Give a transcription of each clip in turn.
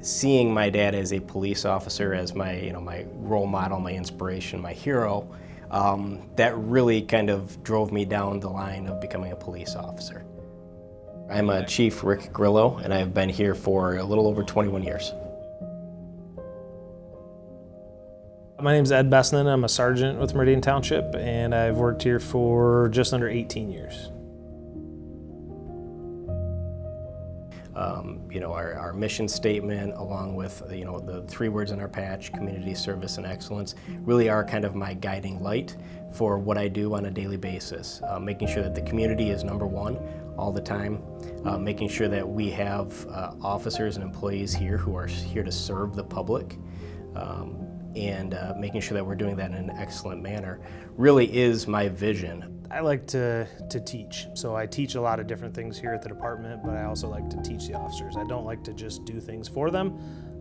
seeing my dad as a police officer, as my role model, my inspiration, my hero, that really kind of drove me down the line of becoming a police officer. I'm Chief Rick Grillo, and I've been here for a little over 21 years. My name is Ed Bessnan. I'm a sergeant with Meridian Township, and I've worked here for just under 18 years. Our mission statement, along with the 3 words in our patch, community service and excellence, really are kind of my guiding light for what I do on a daily basis. Making sure that the community is number one all the time, making sure that we have officers and employees here who are here to serve the public, and making sure that we're doing that in an excellent manner really is my vision. I like to teach, so I teach a lot of different things here at the department, but I also like to teach the officers. I don't like to just do things for them.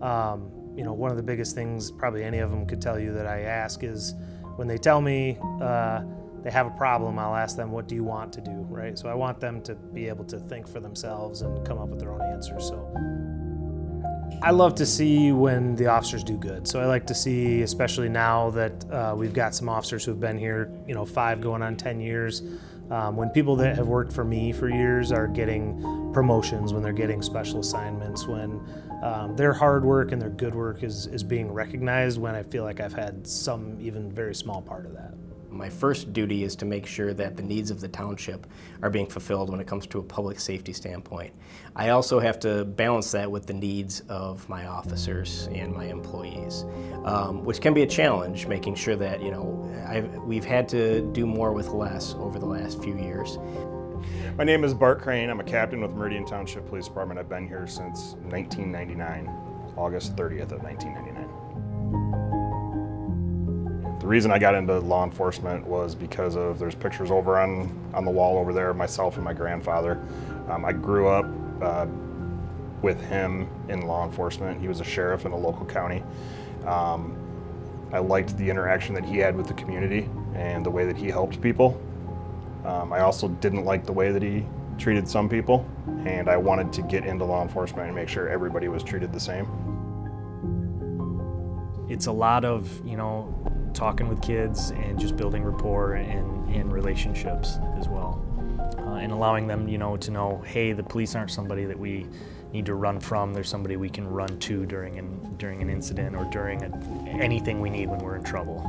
One of the biggest things probably any of them could tell you that I ask is when they tell me they have a problem, I'll ask them, what do you want to do, right? So I want them to be able to think for themselves and come up with their own answers. So I love to see when the officers do good. So I like to see, especially now that we've got some officers who've been here, 5 going on 10 years, when people that have worked for me for years are getting promotions, when they're getting special assignments, when their hard work and their good work is being recognized, when I feel like I've had some even very small part of that. My first duty is to make sure that the needs of the township are being fulfilled when it comes to a public safety standpoint. I also have to balance that with the needs of my officers and my employees, which can be a challenge, making sure that we've had to do more with less over the last few years. My name is Bart Crane. I'm a captain with Meridian Township Police Department. I've been here since 1999, August 30th of 1999. The reason I got into law enforcement was because there's pictures over on the wall over there of myself and my grandfather. I grew up with him in law enforcement. He was a sheriff in a local county. I liked the interaction that he had with the community and the way that he helped people. I also didn't like the way that he treated some people, and I wanted to get into law enforcement and make sure everybody was treated the same. It's a lot of, talking with kids and just building rapport and relationships as well. And allowing them, to know, hey, the police aren't somebody that we need to run from. They're somebody we can run to during an incident or during anything we need when we're in trouble.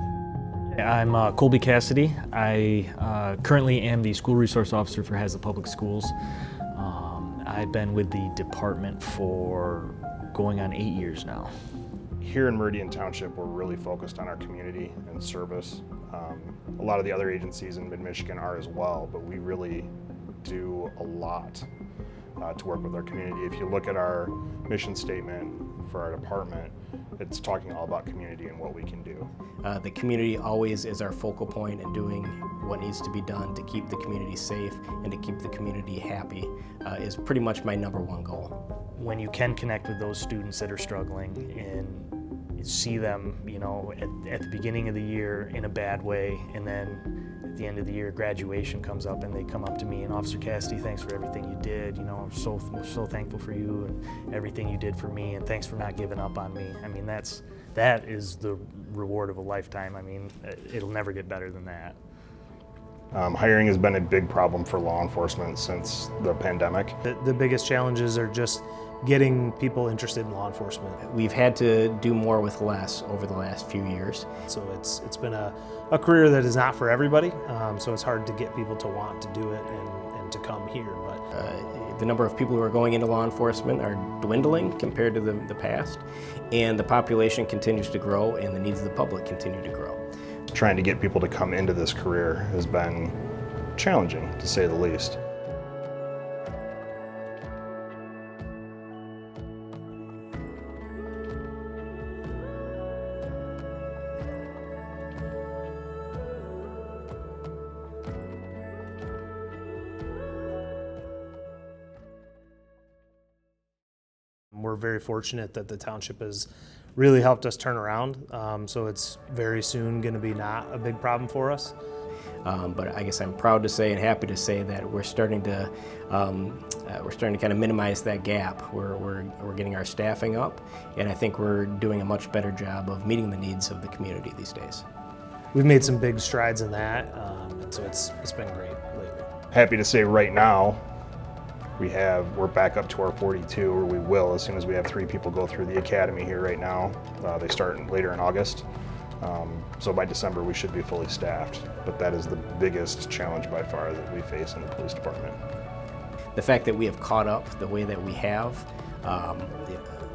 I'm Colby Cassidy. I currently am the school resource officer for Hazlet Public Schools. I've been with the department for going on 8 years now. Here in Meridian Township, we're really focused on our community and service. A lot of the other agencies in mid-Michigan are as well, but we really do a lot to work with our community. If you look at our mission statement for our department, it's talking all about community and what we can do. The community always is our focal point in doing what needs to be done to keep the community safe and to keep the community happy is pretty much my #1 goal. When you can connect with those students that are struggling and see them, at the beginning of the year in a bad way, and then at the end of the year, graduation comes up and they come up to me and, Officer Cassidy, thanks for everything you did. I'm so thankful for you and everything you did for me, and thanks for not giving up on me. I mean, that is the reward of a lifetime. I mean, it'll never get better than that. Hiring has been a big problem for law enforcement since the pandemic. The biggest challenges are just getting people interested in law enforcement. We've had to do more with less over the last few years. So it's been a career that is not for everybody, so it's hard to get people to want to do it and to come here. But the number of people who are going into law enforcement are dwindling compared to the past, and the population continues to grow and the needs of the public continue to grow. Trying to get people to come into this career has been challenging, to say the least. We're very fortunate that the township has really helped us turn around, so it's very soon going to be not a big problem for us. But I guess I'm proud to say and happy to say that we're starting to kind of minimize that gap. We're getting our staffing up, and I think we're doing a much better job of meeting the needs of the community these days. We've made some big strides in that, and so it's been great lately. Happy to say right now, we're back up to our 42, or we will as soon as we have 3 people go through the academy here right now. They start later in August. So by December we should be fully staffed, but that is the biggest challenge by far that we face in the police department. The fact that we have caught up the way that we have,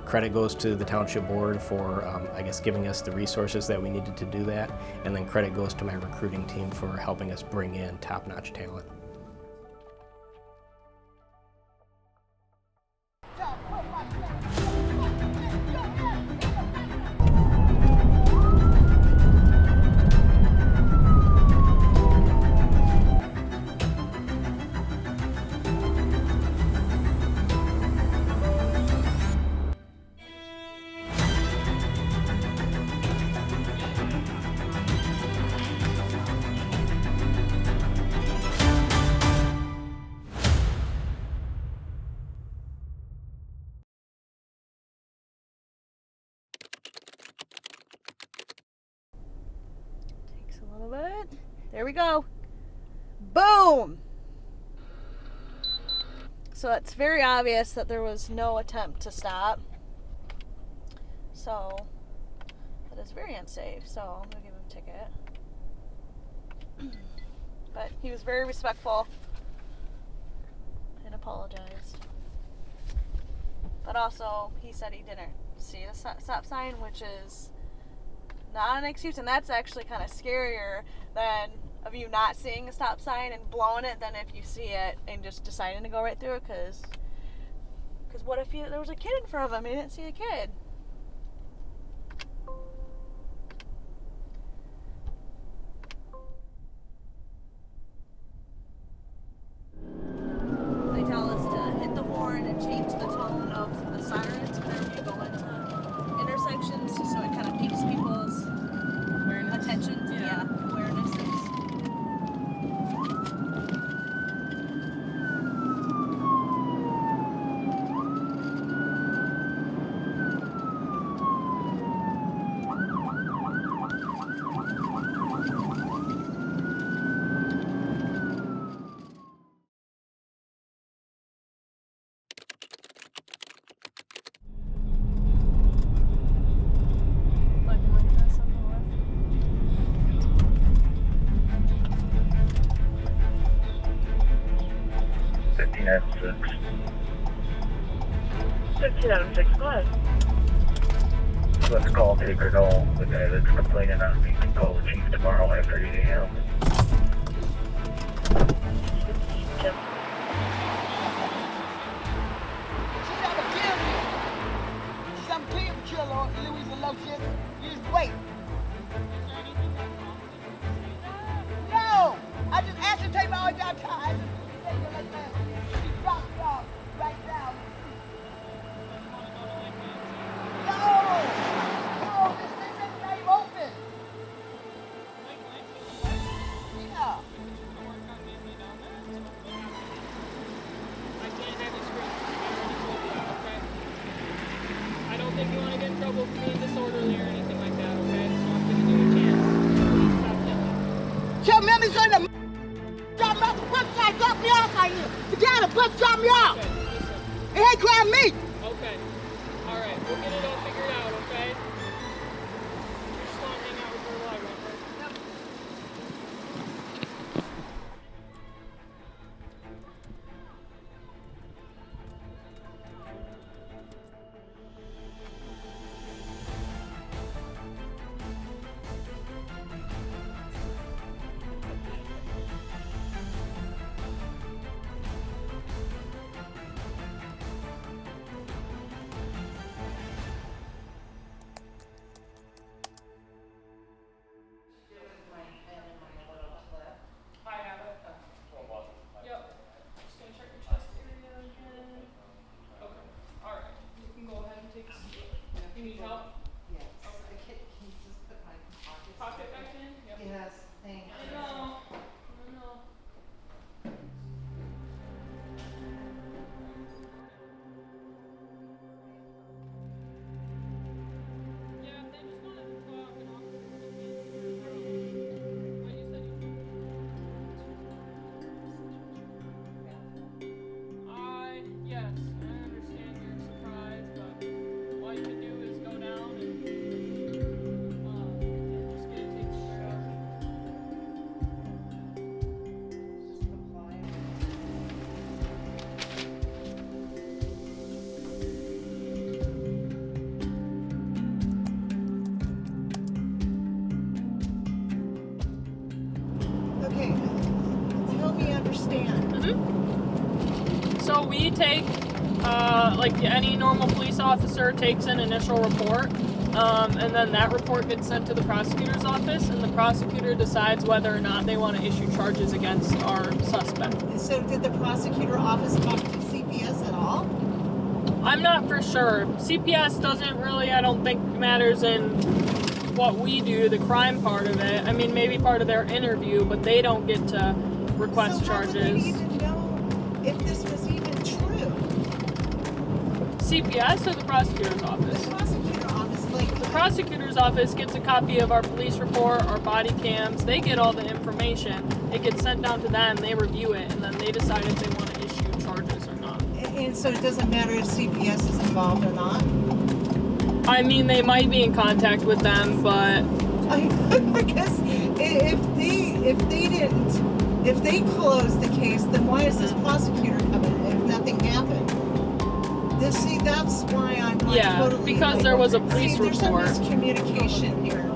credit goes to the township board for, I guess, giving us the resources that we needed to do that, and then credit goes to my recruiting team for helping us bring in top-notch talent. A little bit. There we go. Boom! So it's very obvious that there was no attempt to stop. So that is very unsafe. So I'm going to give him a ticket. But he was very respectful and apologized. But also, he said he didn't see the stop sign, which is not an excuse, and that's actually kind of scarier than of you not seeing a stop sign and blowing it than if you see it and just deciding to go right through it, because what if there was a kid in front of him and he didn't see a kid? They tell us to hit the horn and change the tone of the sirens whenever you go into intersections, just so it kind of piques people's attention. Yeah, awarenesses. Let's call Taker Knoll, the guy that's complaining on me, can call the chief tomorrow after 8 a.m. Some people kill on Louis and Love shit. You just wait. No! I just ascertained my own job time. She dropped it off right now. No, this isn't name open. Yeah. I can't have you scream. Okay? I don't think you want to get in trouble for being disorderly or anything like that, okay? So I'm giving you a chance. Please stop yelling. Tell me son the drop me off the bus guy, drop me off right here. The guy on the bus drop me off. Okay, listen. It ain't crime me. Okay. All right, we'll get it all figured out, okay? You just want to hang out with her while, right? So we take, like any normal police officer takes an initial report, and then that report gets sent to the prosecutor's office, and the prosecutor decides whether or not they want to issue charges against our suspect. So did the prosecutor office talk to CPS at all? I'm not for sure. CPS doesn't really, I don't think, matters in what we do, the crime part of it. I mean, maybe part of their interview, but they don't get to request So how charges. did they even know if this was even true? CPS or the prosecutor's office? The prosecutor office, like The prosecutor's office gets a copy of our police report, our body cams. They get all the information. It gets sent down to them. They review it, and then they decide if they want to issue charges or not. and so it doesn't matter if CPS is involved or not. I mean, they might be in contact with them, but Because if they closed the case, then why is this prosecutor coming if nothing happened? That's why I'm like yeah, totally because like, there was a police there's report. some miscommunication here.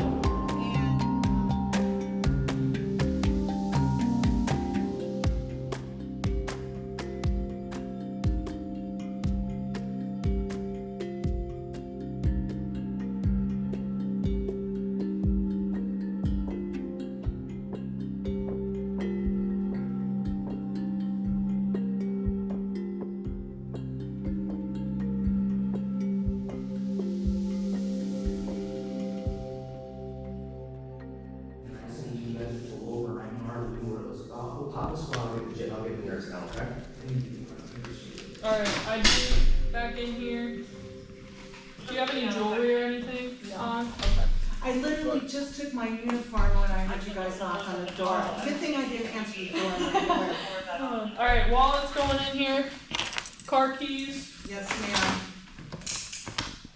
And Alright, I do back in here. Do you have any jewelry or anything on? Okay. I literally just took my uniform when I heard you guys knock on the door. Good thing I didn't answer the door. Alright, wallet's going in here. Car keys, Yes, ma'am.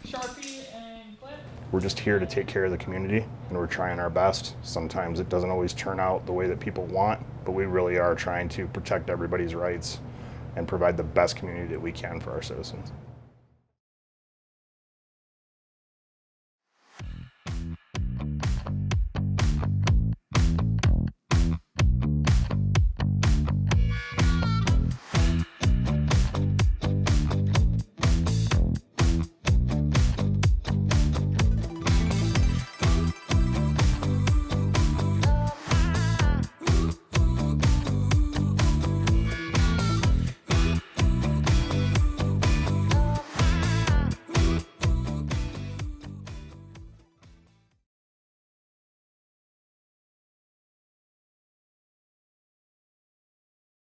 Sharpie, and clip. We're just here to take care of the community, and we're trying our best. Sometimes it doesn't always turn out the way that people want, but we really are trying to protect everybody's rights and provide the best community that we can for our citizens.